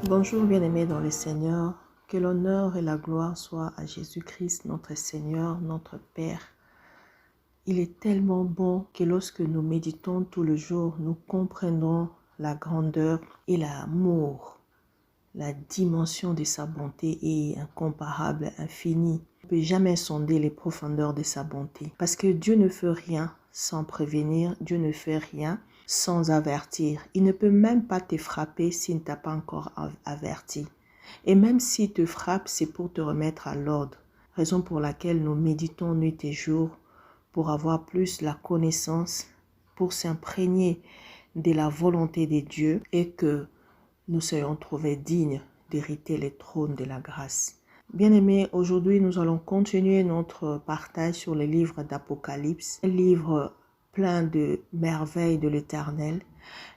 Bonjour bien-aimés dans le Seigneur, que l'honneur et la gloire soient à Jésus-Christ, notre Seigneur, notre Père. Il est tellement bon que lorsque nous méditons tout le jour, nous comprenons la grandeur et l'amour, la dimension de sa bonté est incomparable, infinie. On ne peut jamais sonder les profondeurs de sa bonté. Parce que Dieu ne fait rien sans prévenir, Dieu ne fait rien sans avertir. Il ne peut même pas te frapper s'il ne t'a pas encore averti. Et même s'il te frappe, c'est pour te remettre à l'ordre. Raison pour laquelle nous méditons nuit et jour, pour avoir plus la connaissance, pour s'imprégner de la volonté de Dieu et que nous soyons trouvés dignes d'hériter les trônes de la grâce. Bien-aimés, aujourd'hui nous allons continuer notre partage sur le livre d'Apocalypse, un livre plein de merveilles de l'Éternel,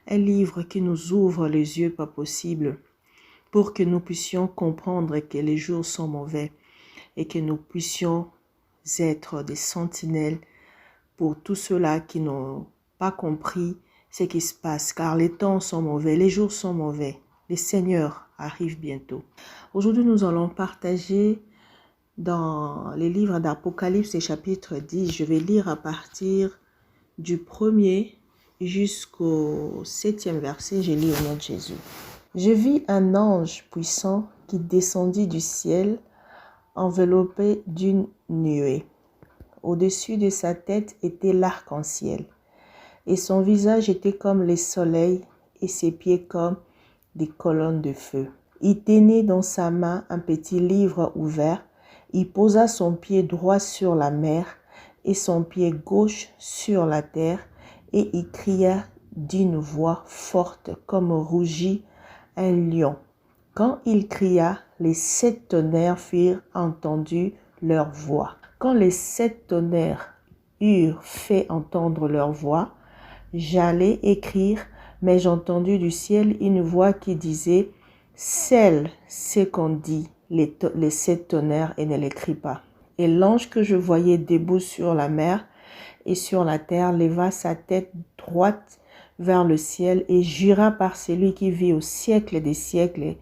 un livre qui nous ouvre les yeux pas possible pour que nous puissions comprendre que les jours sont mauvais et que nous puissions être des sentinelles pour tous ceux-là qui n'ont pas compris ce qui se passe, car les temps sont mauvais, les jours sont mauvais. Le Seigneur arrive bientôt. Aujourd'hui, nous allons partager dans les livres d'Apocalypse, chapitre 10. Je vais lire à partir du 1er jusqu'au 7e verset. Je lis au nom de Jésus. Je vis un ange puissant qui descendit du ciel, enveloppé d'une nuée. Au-dessus de sa tête était l'arc-en-ciel, et son visage était comme le soleil, et ses pieds comme des colonnes de feu. Il tenait dans sa main un petit livre ouvert. Il posa son pied droit sur la mer et son pied gauche sur la terre, et il cria d'une voix forte comme rugit un lion. Quand il cria, les 7 tonnerres firent entendre leur voix. Quand les 7 tonnerres eurent fait entendre leur voix, j'allais écrire, mais j'ai entendu du ciel une voix qui disait « Scelle ce qu'on dit, les 7 tonnerres, et ne l'écris pas. » Et l'ange que je voyais debout sur la mer et sur la terre leva sa tête droite vers le ciel et jura par celui qui vit au siècle des siècles,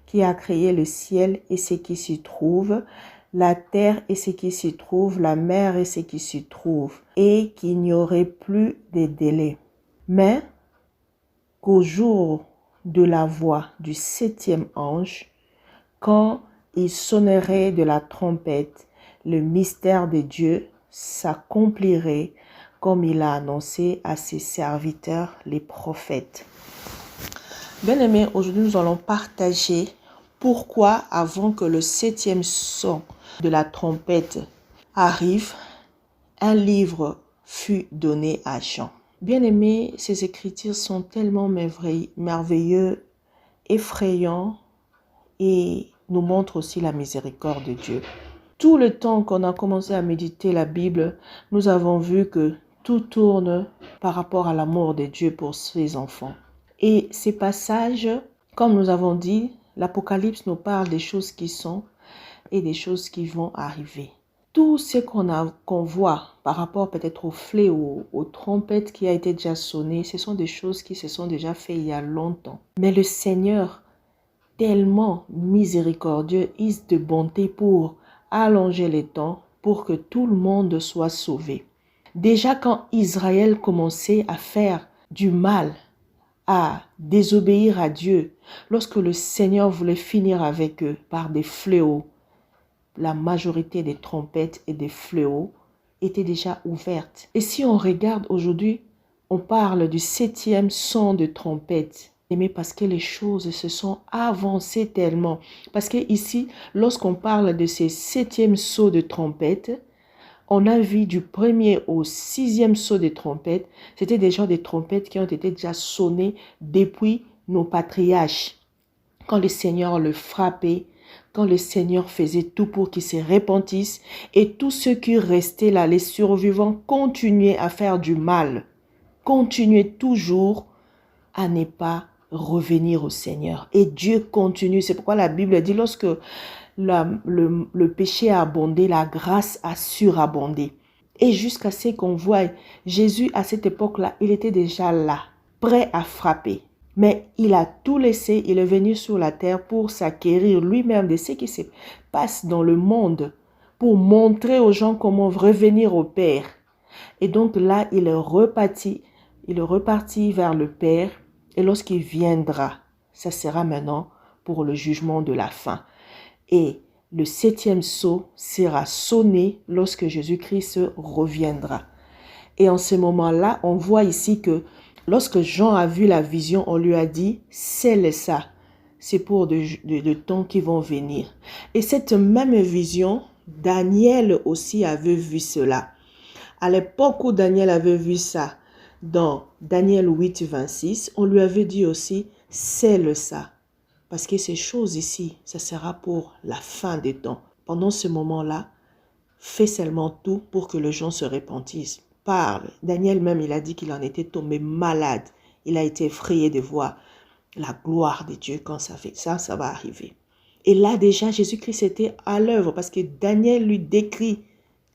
qui a créé le ciel et ce qui s'y trouve, la terre et ce qui s'y trouve, la mer et ce qui s'y trouve, et qu'il n'y aurait plus de délai. Mais qu'au jour de la voix du 7e ange, quand il sonnerait de la trompette, le mystère de Dieu s'accomplirait comme il a annoncé à ses serviteurs, les prophètes. Bien-aimés, aujourd'hui nous allons partager pourquoi avant que le 7e son de la trompette arrive, un livre fut donné à Jean. Bien-aimés, ces écritures sont tellement merveilleux, effrayants et nous montrent aussi la miséricorde de Dieu. Tout le temps qu'on a commencé à méditer la Bible, nous avons vu que tout tourne par rapport à l'amour de Dieu pour ses enfants. Et ces passages, comme nous avons dit, l'Apocalypse nous parle des choses qui sont et des choses qui vont arriver. Tout ce qu'on voit par rapport peut-être au fléau, aux trompettes qui a été déjà sonné, ce sont des choses qui se sont déjà faites il y a longtemps. Mais le Seigneur, tellement miséricordieux, est de bonté pour allonger les temps, pour que tout le monde soit sauvé. Déjà quand Israël commençait à faire du mal, à désobéir à Dieu, lorsque le Seigneur voulait finir avec eux par des fléaux, la majorité des trompettes et des fléaux étaient déjà ouvertes. Et si on regarde aujourd'hui, on parle du 7e son de trompette. Mais parce que les choses se sont avancées tellement. Parce que ici, lorsqu'on parle de ces 7e sauts de trompette, on a vu du 1er au 6e saut de trompette, c'était déjà des trompettes qui ont été déjà sonnées depuis nos patriarches. Quand le Seigneur le frappait, quand le Seigneur faisait tout pour qu'ils se repentissent, et tous ceux qui restaient là, les survivants, continuaient à faire du mal, continuaient toujours à ne pas revenir au Seigneur. Et Dieu continue. C'est pourquoi la Bible dit, lorsque le péché a abondé, la grâce a surabondé. Et jusqu'à ce qu'on voit Jésus à cette époque-là, il était déjà là, prêt à frapper. Mais il a tout laissé, il est venu sur la terre pour s'acquérir lui-même de ce qui se passe dans le monde, pour montrer aux gens comment revenir au Père. Et donc là, il est reparti vers le Père, et lorsqu'il viendra, ça sera maintenant pour le jugement de la fin. Et le 7e sceau sera sonné lorsque Jésus-Christ reviendra. Et en ce moment-là, on voit ici que lorsque Jean a vu la vision, on lui a dit, scelle ça, c'est pour de temps qui vont venir. Et cette même vision, Daniel aussi avait vu cela. À l'époque où Daniel avait vu ça, dans Daniel 8, 26, on lui avait dit aussi, scelle ça. Parce que ces choses ici, ça sera pour la fin des temps. Pendant ce moment-là, fais seulement tout pour que les gens se repentissent. Parle. Daniel même, il a dit qu'il en était tombé malade. Il a été effrayé de voir la gloire de Dieu quand ça fait ça, ça va arriver. Et là déjà, Jésus-Christ était à l'œuvre parce que Daniel lui décrit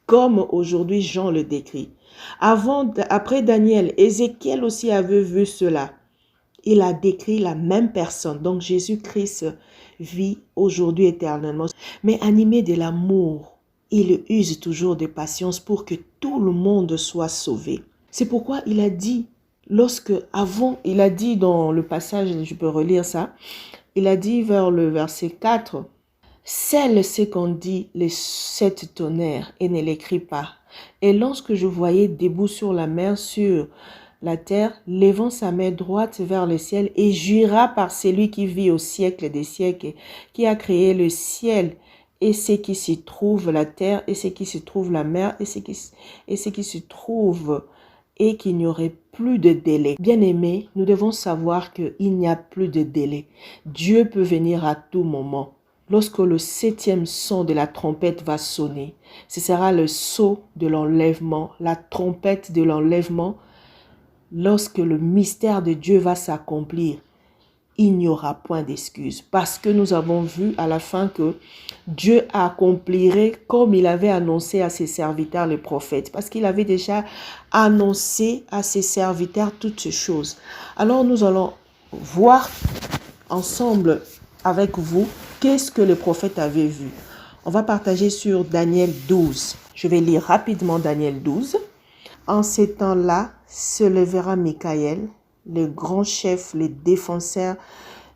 comme aujourd'hui Jean le décrit. Après Daniel, Ézéchiel aussi avait vu cela. Il a décrit la même personne. Donc Jésus-Christ vit aujourd'hui éternellement. Mais animé de l'amour, il use toujours de patience pour que tout le monde soit sauvé. C'est pourquoi il a dit, il a dit dans le passage, je peux relire ça, il a dit vers le verset 4, « Scelle ce qu'on dit les 7 tonnerres et ne l'écris pas. Et lorsque je voyais debout sur la mer, sur la terre, levant sa main droite vers le ciel et jura par celui qui vit au siècle des siècles, qui a créé le ciel et ce qui s'y trouve, la terre et ce qui s'y trouve, la mer et ce qui s'y trouve, et qu'il n'y aurait plus de délai. Bien-aimés, nous devons savoir qu'il n'y a plus de délai. Dieu peut venir à tout moment. Lorsque le 7e son de la trompette va sonner, ce sera le sceau de l'enlèvement, la trompette de l'enlèvement. Lorsque le mystère de Dieu va s'accomplir, il n'y aura point d'excuse. Parce que nous avons vu à la fin que Dieu accomplirait comme il avait annoncé à ses serviteurs les prophètes. Parce qu'il avait déjà annoncé à ses serviteurs toutes ces choses. Alors nous allons voir ensemble avec vous qu'est-ce que le prophète avait vu. On va partager sur Daniel 12. Je vais lire rapidement Daniel 12. En ces temps-là, se lèvera Michaël, le grand chef, le défenseur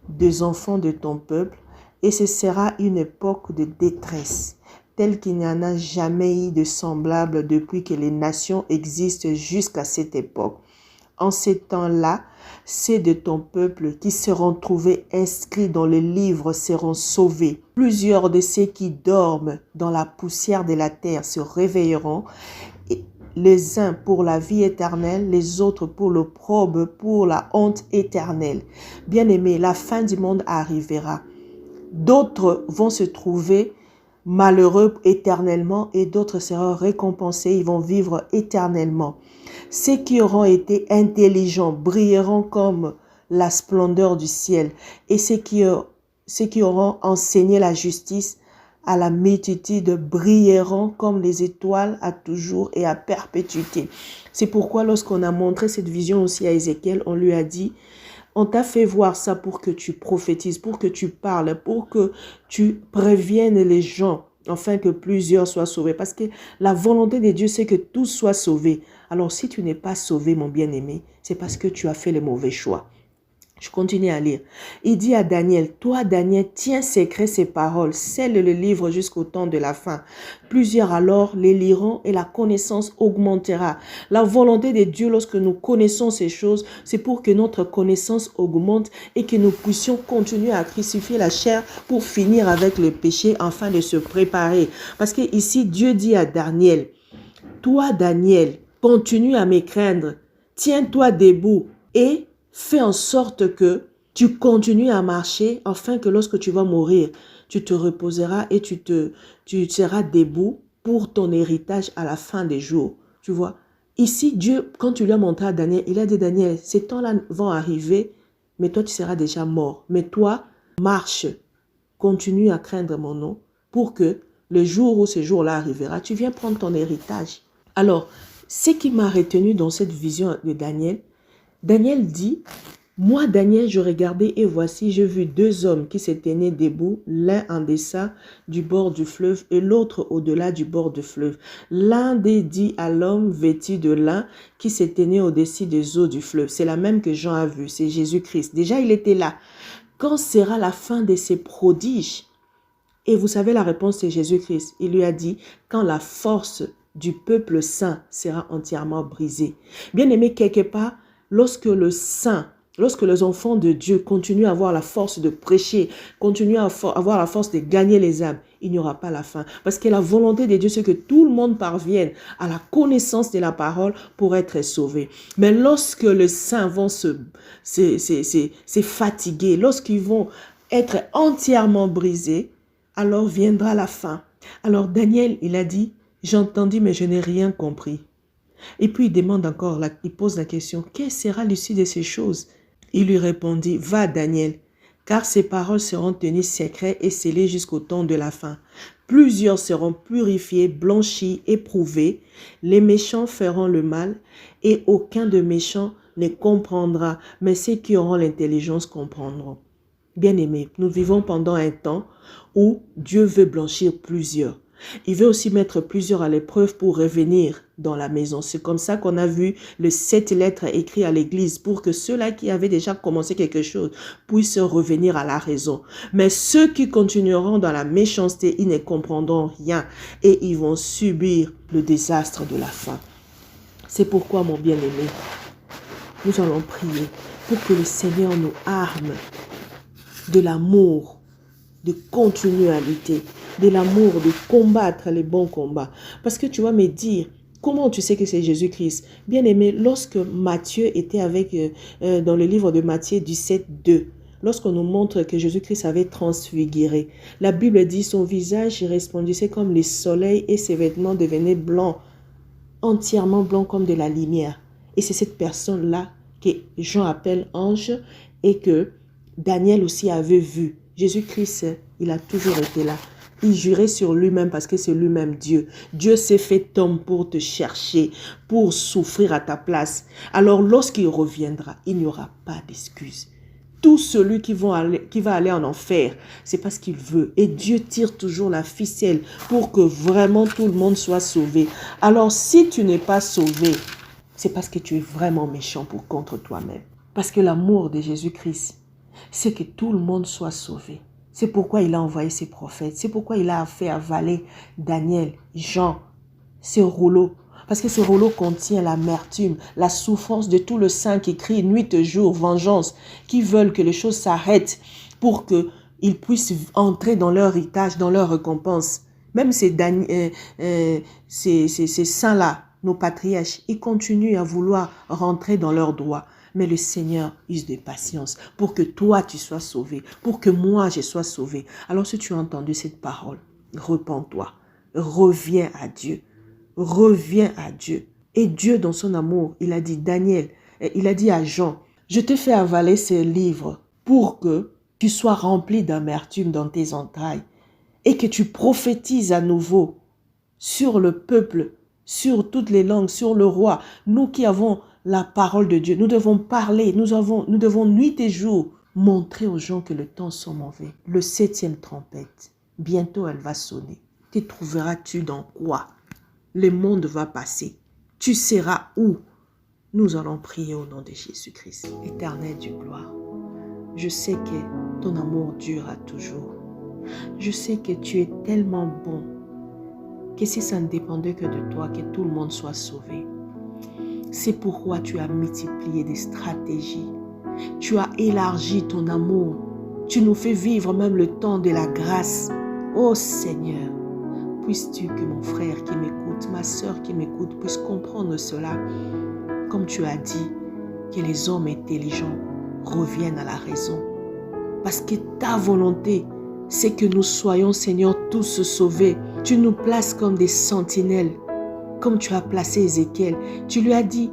des enfants de ton peuple, et ce sera une époque de détresse, telle qu'il n'y en a jamais eu de semblable depuis que les nations existent jusqu'à cette époque. En ces temps-là, ceux de ton peuple qui seront trouvés inscrits dans le livre seront sauvés. Plusieurs de ceux qui dorment dans la poussière de la terre se réveilleront, les uns pour la vie éternelle, les autres pour l'opprobre, pour la honte éternelle. Bien-aimés, la fin du monde arrivera. D'autres vont se trouver malheureux éternellement et d'autres seront récompensés, ils vont vivre éternellement. Ceux qui auront été intelligents brilleront comme la splendeur du ciel, et ceux qui auront enseigné la justice à la multitude brilleront comme les étoiles à toujours et à perpétuité. C'est pourquoi lorsqu'on a montré cette vision aussi à Ézéchiel, on lui a dit, on t'a fait voir ça pour que tu prophétises, pour que tu parles, pour que tu préviennes les gens, afin que plusieurs soient sauvés. Parce que la volonté de Dieu, c'est que tous soient sauvés. Alors si tu n'es pas sauvé, mon bien-aimé, c'est parce que tu as fait le mauvais choix. Je continue à lire. Il dit à Daniel, toi Daniel, tiens secret ces paroles, scelle le livre jusqu'au temps de la fin. Plusieurs alors les liront et la connaissance augmentera. La volonté de Dieu lorsque nous connaissons ces choses, c'est pour que notre connaissance augmente et que nous puissions continuer à crucifier la chair pour finir avec le péché afin de se préparer. Parce que ici Dieu dit à Daniel, toi Daniel, continue à me craindre, tiens-toi debout et fais en sorte que tu continues à marcher afin que lorsque tu vas mourir, tu te reposeras et tu seras debout pour ton héritage à la fin des jours. Tu vois, ici Dieu, quand tu lui as montré à Daniel, il a dit Daniel, ces temps-là vont arriver, mais toi tu seras déjà mort. Mais toi, marche, continue à craindre mon nom pour que le jour où ce jour-là arrivera, tu viens prendre ton héritage. Alors, ce qui m'a retenu dans cette vision de Daniel, Daniel dit, Moi, Daniel, je regardais et voici, j'ai vu 2 hommes qui se tenaient debout, l'un en deçà du bord du fleuve et l'autre au-delà du bord du fleuve. L'un des dit à l'homme vêtu de lin qui se tenait au-dessus des eaux du fleuve. C'est la même que Jean a vue, c'est Jésus-Christ. Déjà, il était là. Quand sera la fin de ces prodiges? Et vous savez, la réponse, c'est Jésus-Christ. Il lui a dit, quand la force du peuple saint sera entièrement brisée. Bien aimé, quelque part, lorsque les enfants de Dieu continuent à avoir la force de prêcher, continuent à avoir la force de gagner les âmes, il n'y aura pas la fin. Parce que la volonté de Dieu, c'est que tout le monde parvienne à la connaissance de la parole pour être sauvé. Mais lorsque les saints vont se fatiguer, lorsqu'ils vont être entièrement brisés, alors viendra la fin. Alors Daniel, il a dit, j'ai entendu mais je n'ai rien compris. Et puis il demande encore, il pose la question, quelle sera l'issue de ces choses? Il lui répondit, va Daniel, car ces paroles seront tenues secrètes et scellées jusqu'au temps de la fin. Plusieurs seront purifiés, blanchis, éprouvés. Les méchants feront le mal et aucun de méchants ne comprendra, mais ceux qui auront l'intelligence comprendront. Bien-aimés, nous vivons pendant un temps où Dieu veut blanchir plusieurs. Il veut aussi mettre plusieurs à l'épreuve pour revenir dans la maison. C'est comme ça qu'on a vu les 7 lettres écrites à l'église pour que ceux-là qui avaient déjà commencé quelque chose puissent revenir à la raison. Mais ceux qui continueront dans la méchanceté, ils ne comprendront rien et ils vont subir le désastre de la fin. C'est pourquoi, mon bien-aimé, nous allons prier pour que le Seigneur nous arme de l'amour, de continualité, de l'amour, de combattre les bons combats. Parce que tu vas me dire, comment tu sais que c'est Jésus-Christ? Bien aimé, lorsque Matthieu était dans le livre de Matthieu 17:2, lorsqu'on nous montre que Jésus-Christ avait transfiguré, la Bible dit son visage resplendissait comme le soleil et ses vêtements devenaient blancs, entièrement blancs comme de la lumière. Et c'est cette personne-là que Jean appelle ange et que Daniel aussi avait vu. Jésus-Christ, il a toujours été là. Il jurait sur lui-même parce que c'est lui-même Dieu. Dieu s'est fait homme pour te chercher, pour souffrir à ta place. Alors lorsqu'il reviendra, il n'y aura pas d'excuse. Tout celui qui va aller en enfer, c'est parce qu'il veut. Et Dieu tire toujours la ficelle pour que vraiment tout le monde soit sauvé. Alors si tu n'es pas sauvé, c'est parce que tu es vraiment méchant contre toi-même. Parce que l'amour de Jésus-Christ, c'est que tout le monde soit sauvé. C'est pourquoi il a envoyé ses prophètes. C'est pourquoi il a fait avaler Daniel, Jean, ces rouleaux. Parce que ces rouleaux contiennent l'amertume, la souffrance de tout le saint qui crie nuit et jour, vengeance, qui veulent que les choses s'arrêtent pour qu'ils puissent entrer dans leur héritage, dans leur récompense. Même ces saints-là, nos patriarches, ils continuent à vouloir rentrer dans leurs droits. Mais le Seigneur use de patience pour que toi tu sois sauvé, pour que moi je sois sauvé. Alors si tu as entendu cette parole, repens-toi, reviens à Dieu, reviens à Dieu. Et Dieu dans son amour, il a dit Daniel, il a dit à Jean, je te fais avaler ces livres pour que tu sois rempli d'amertume dans tes entrailles et que tu prophétises à nouveau sur le peuple, sur toutes les langues, sur le roi. Nous qui avons la parole de Dieu, nous devons parler, nous devons nuit et jour montrer aux gens que le temps sont mauvais. Le 7e trompette, bientôt elle va sonner. Te trouveras-tu dans quoi? Le monde va passer. Tu seras où? Nous allons prier au nom de Jésus-Christ. Éternel Dieu gloire, je sais que ton amour durera toujours. Je sais que tu es tellement bon que si ça ne dépendait que de toi, que tout le monde soit sauvé. C'est pourquoi tu as multiplié des stratégies. Tu as élargi ton amour. Tu nous fais vivre même le temps de la grâce. Oh Seigneur, puisses-tu que mon frère qui m'écoute, ma soeur qui m'écoute, puisse comprendre cela. Comme tu as dit, que les hommes intelligents reviennent à la raison. Parce que ta volonté, c'est que nous soyons, Seigneur, tous sauvés. Tu nous places comme des sentinelles. Comme tu as placé Ézéchiel, tu lui as dit,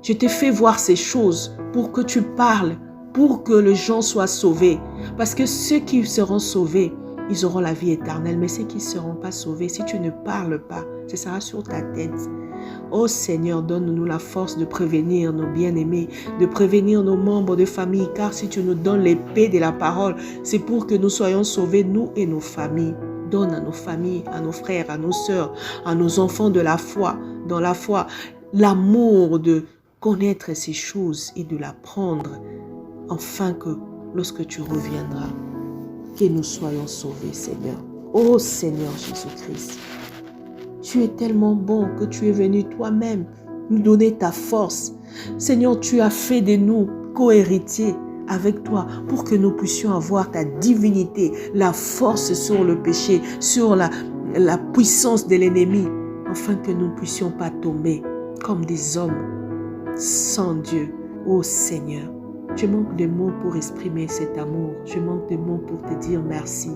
je t'ai fait voir ces choses pour que tu parles, pour que les gens soient sauvés. Parce que ceux qui seront sauvés, ils auront la vie éternelle. Mais ceux qui ne seront pas sauvés, si tu ne parles pas, ce sera sur ta tête. Oh Seigneur, donne-nous la force de prévenir nos bien-aimés, de prévenir nos membres de famille, car si tu nous donnes l'épée de la parole, c'est pour que nous soyons sauvés, nous et nos familles. Donne à nos familles, à nos frères, à nos sœurs, à nos enfants de la foi, dans la foi, l'amour de connaître ces choses et de l'apprendre, afin que lorsque tu reviendras, que nous soyons sauvés, Seigneur. Oh Seigneur Jésus-Christ, tu es tellement bon que tu es venu toi-même nous donner ta force. Seigneur, tu as fait de nous co-héritiers avec toi pour que nous puissions avoir ta divinité, la force sur le péché, sur la puissance de l'ennemi, afin que nous ne puissions pas tomber comme des hommes sans Dieu. Oh Seigneur, je manque de mots pour exprimer cet amour. Je manque de mots pour te dire merci.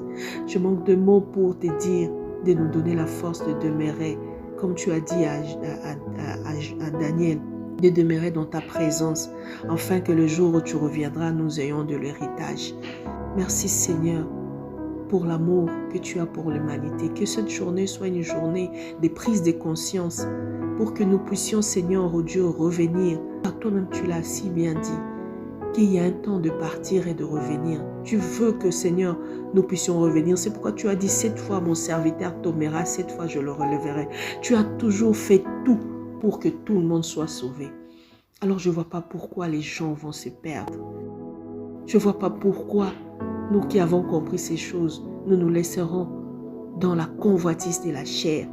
Je manque de mots pour te dire de nous donner la force de demeurer, comme tu as dit à Daniel, de demeurer dans ta présence, afin que le jour où tu reviendras, nous ayons de l'héritage. Merci Seigneur pour l'amour que tu as pour l'humanité. Que cette journée soit une journée de prise de conscience, pour que nous puissions, Seigneur, oh Dieu, revenir. Toi-même, tu l'as si bien dit, qu'il y a un temps de partir et de revenir. Tu veux que, Seigneur, nous puissions revenir. C'est pourquoi tu as dit, 7 fois mon serviteur tombera, 7 fois je le releverai. Tu as toujours fait tout pour que tout le monde soit sauvé. Alors je ne vois pas pourquoi les gens vont se perdre. Je ne vois pas pourquoi nous qui avons compris ces choses, nous nous laisserons dans la convoitise de la chair.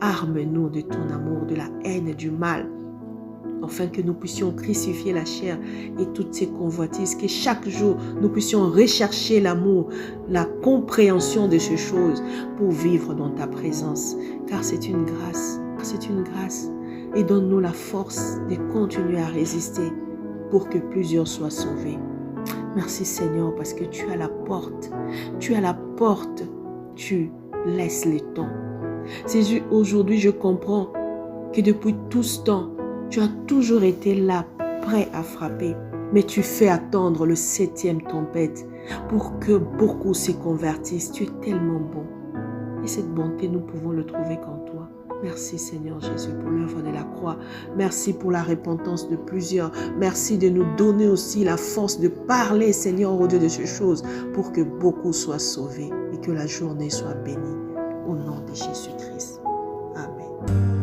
Arme-nous de ton amour, de la haine et du mal, afin que nous puissions crucifier la chair et toutes ces convoitises, que chaque jour nous puissions rechercher l'amour, la compréhension de ces choses pour vivre dans ta présence. Car c'est une grâce, c'est une grâce. Et donne-nous la force de continuer à résister pour que plusieurs soient sauvés. Merci Seigneur, parce que tu as la porte. Tu as la porte. Tu laisses le temps. C'est aujourd'hui je comprends que depuis tout ce temps, tu as toujours été là, prêt à frapper. Mais tu fais attendre le 7e tempête pour que beaucoup se convertissent. Tu es tellement bon. Et cette bonté, nous pouvons le trouver qu'en toi. Merci Seigneur Jésus pour l'œuvre de la croix. Merci pour la repentance de plusieurs. Merci de nous donner aussi la force de parler, Seigneur, au Dieu de ces choses pour que beaucoup soient sauvés et que la journée soit bénie. Au nom de Jésus-Christ. Amen.